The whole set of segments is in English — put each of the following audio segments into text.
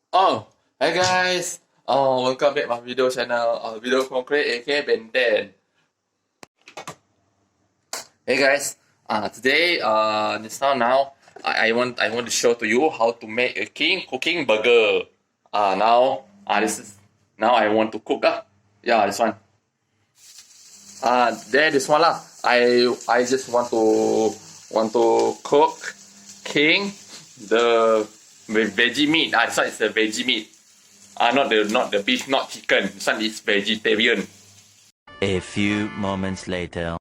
Oh, hey guys. Welcome back my video channel. Video concrete, aka Ben 10. Hey guys. Today, just now, I want to show to you how to make a cooking burger. This is now I want to cook Yeah, this one. This one lah. I just want to cook king the veggie meat. This one is the veggie meat. Not the beef, not chicken. This one is vegetarian. A few moments later.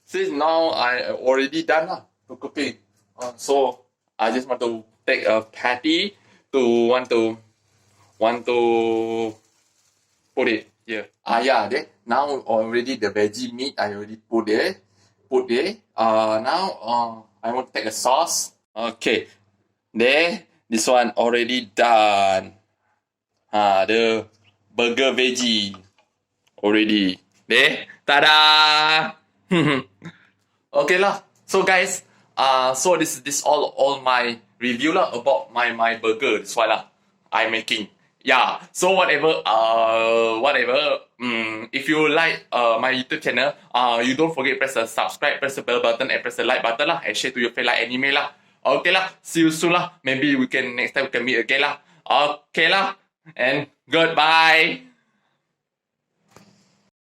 Since now I already done to cooking. So I just want to take a patty to want to put it here. Yeah, now already the veggie meat I already put there. Now I want to take a sauce. Okay. There, this one already done. The burger veggie already. There, tada! Okay lah. So guys, so this all my review lah about my burger. This one lah I'm making. Yeah. So whatever. If you like my YouTube channel, you don't forget press the subscribe, press the bell button, and press the like button lah, and share to your friend like anime lah. Okay lah. See you soon lah. Maybe next time we can meet again lah. Okay lah. And goodbye.